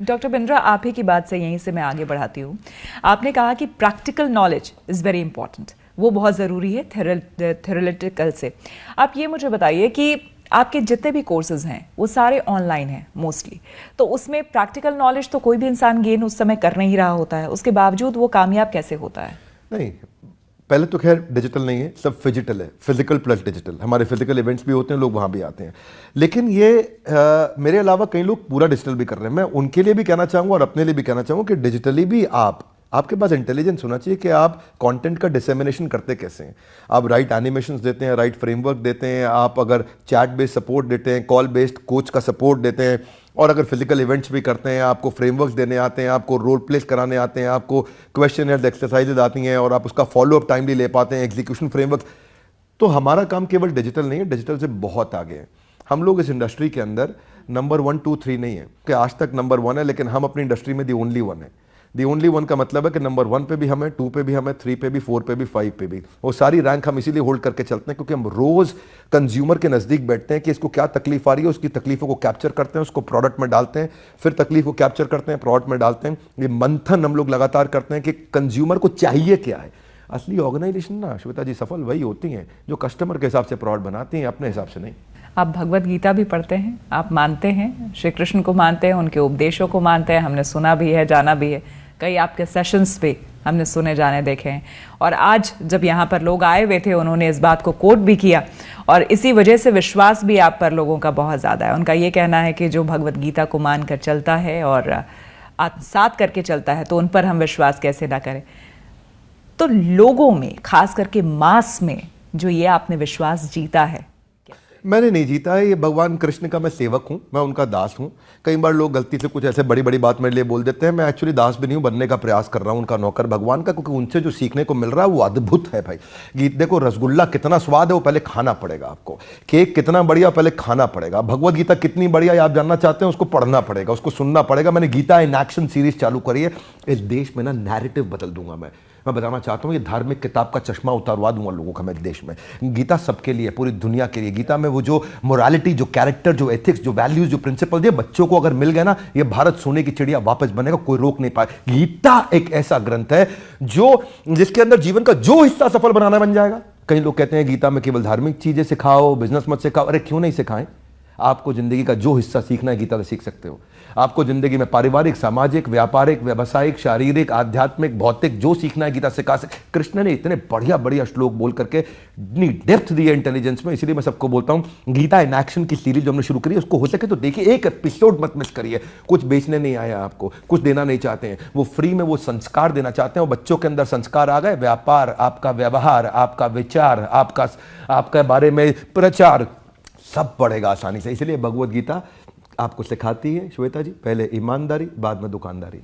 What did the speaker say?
Doctor Bindra, आप ही की बात से यहीं से मैं आगे बढ़ाती हूँ। आपने कहा कि practical knowledge is very important, वो बहुत ज़रूरी है थ्योरेटिकल से। आप ये मुझे बताइए कि आपके जितने भी कोर्सेज हैं वो सारे ऑनलाइन हैं मोस्टली, तो उसमें प्रैक्टिकल नॉलेज तो कोई भी इंसान गेन उस समय कर नहीं रहा होता है, उसके बावजूद वो कामयाब कैसे होता है? नहीं, पहले तो खैर डिजिटल नहीं है, सब फिजिकल है, फिजिकल प्लस डिजिटल। हमारे फिजिकल इवेंट्स भी होते हैं, लोग वहाँ भी आते हैं। लेकिन ये मेरे अलावा कई लोग पूरा डिजिटल भी कर रहे हैं। मैं उनके लिए भी कहना चाहूँगा और अपने लिए भी कहना चाहूँगा कि डिजिटली भी आपके पास इंटेलिजेंस होना चाहिए कि आप कंटेंट का डिसेमिनेशन करते कैसे हैं। आप राइट एनिमेशंस देते हैं, राइट फ्रेमवर्क देते हैं, आप अगर चैट बेस्ड सपोर्ट देते हैं, कॉल बेस्ड कोच का सपोर्ट देते हैं, और अगर फिजिकल इवेंट्स भी करते हैं, आपको फ्रेमवर्क्स देने आते हैं, आपको रोल प्लेस कराने आते हैं, आपको क्वेश्चनर्स एक्सरसाइजेज आती हैं और आप उसका फॉलोअप टाइमली ले पाते हैं, एग्जीक्यूशन फ्रेमवर्क, तो हमारा काम केवल डिजिटल नहीं है, डिजिटल से बहुत आगे है। हम लोग इस इंडस्ट्री के अंदर नंबर 1, 2, 3 नहीं है कि आज तक नंबर 1 है, लेकिन हम अपनी इंडस्ट्री में दी ओनली 1 है। दी ओनली 1 का मतलब है कि नंबर 1 पे भी हम हैं, 2 पे भी हम हैं, 3 पे भी, 4 पे भी, 5 पे भी। वो सारी रैंक हम इसीलिए होल्ड करके चलते हैं क्योंकि हम रोज कंज्यूमर के नजदीक बैठते हैं कि इसको क्या तकलीफ आ रही है, उसकी तकलीफों को कैप्चर करते हैं, उसको प्रोडक्ट में डालते हैं, फिर तकलीफ को कैप्चर करते हैं, प्रोडक्ट में डालते हैं। ये मंथन हम लोग लगातार करते हैं कि कंज्यूमर को चाहिए क्या है। असली ऑर्गेनाइजेशन ना श्वेता जी सफल वही होती हैं जो कस्टमर के हिसाब से प्रोडक्ट बनाती हैं, अपने हिसाब से नहीं। आप भगवत गीता भी पढ़ते हैं, आप मानते हैं श्री कृष्ण को, मानते हैं उनके उपदेशों को, मानते हैं, हमने सुना भी है, जाना भी है, कई आपके सेशंस पे हमने सुने जाने देखे हैं। और आज जब यहाँ पर लोग आए हुए थे उन्होंने इस बात को कोट भी किया और इसी वजह से विश्वास भी आप पर लोगों का बहुत ज़्यादा है। उनका ये कहना है कि जो भगवत गीता को मान कर चलता है और आत्मसात करके चलता है तो उन पर हम विश्वास कैसे ना करें। तो लोगों में, खास करके मास में, जो ये आपने विश्वास जीता है, मैंने नहीं जीता है, ये भगवान कृष्ण का मैं सेवक हूँ, मैं उनका दास हूँ। कई बार लोग गलती से कुछ ऐसे बड़ी बड़ी बात मेरे लिए बोल देते हैं, मैं एक्चुअली दास भी नहीं हूँ, बनने का प्रयास कर रहा हूँ उनका नौकर भगवान का, क्योंकि उनसे जो सीखने को मिल रहा है वो अद्भुत है भाई। गीत देखो, रसगुल्ला कितना स्वाद है वो पहले खाना पड़ेगा आपको, केक कितना बढ़िया पहले खाना पड़ेगा, भगवत गीता कितनी बढ़िया आप जानना चाहते हैं उसको पढ़ना पड़ेगा, उसको सुनना पड़ेगा। मैंने गीता इन एक्शन सीरीज चालू करी है, इस देश में ना नैरेटिव बदल दूंगा मैं बताना चाहता हूँ, ये धार्मिक किताब का चश्मा उतारवा दूंगा लोगों का मैं देश में। गीता सबके लिए, पूरी दुनिया के लिए। गीता में वो जो मोरालिटी, जो कैरेक्टर, जो एथिक्स, जो वैल्यूज, जो प्रिंसिपल, ये बच्चों को अगर मिल गए ना, ये भारत सोने की चिड़िया वापस बनेगा, कोई रोक नहीं पाए। गीता एक ऐसा ग्रंथ है जिसके अंदर जीवन का जो हिस्सा सफल बनाना बन जाएगा। कई लोग कहते हैं गीता में केवल धार्मिक चीजें सिखाओ, बिजनेस मत सिखाओ। अरे क्यों नहीं सिखाएं? आपको जिंदगी का जो हिस्सा सीखना है गीता से सीख सकते हो। आपको जिंदगी में पारिवारिक, सामाजिक, व्यापारिक, व्यावसायिक, शारीरिक, आध्यात्मिक, भौतिक जो सीखना है गीता से सिखा सकते। कृष्ण ने इतने बढ़िया बढ़िया श्लोक बोल करके इतनी डेप्थ दी है इंटेलिजेंस में, इसलिए मैं सबको बोलता हूं गीता इन एक्शन की सीरीज जो हमने शुरू करी है उसको हो सके तो देखिए, एक एपिसोड मत मिस करिए। कुछ बेचने नहीं आया आपको, कुछ देना नहीं चाहते हैं, वो फ्री में वो संस्कार देना चाहते हैं। वो बच्चों के अंदर संस्कार आ गए, व्यापार, आपका व्यवहार, आपका विचार, आपका बारे में प्रचार, सब पड़ेगा आसानी से। इसलिए भगवत गीता आपको सिखाती है श्वेता जी, पहले ईमानदारी, बाद में दुकानदारी।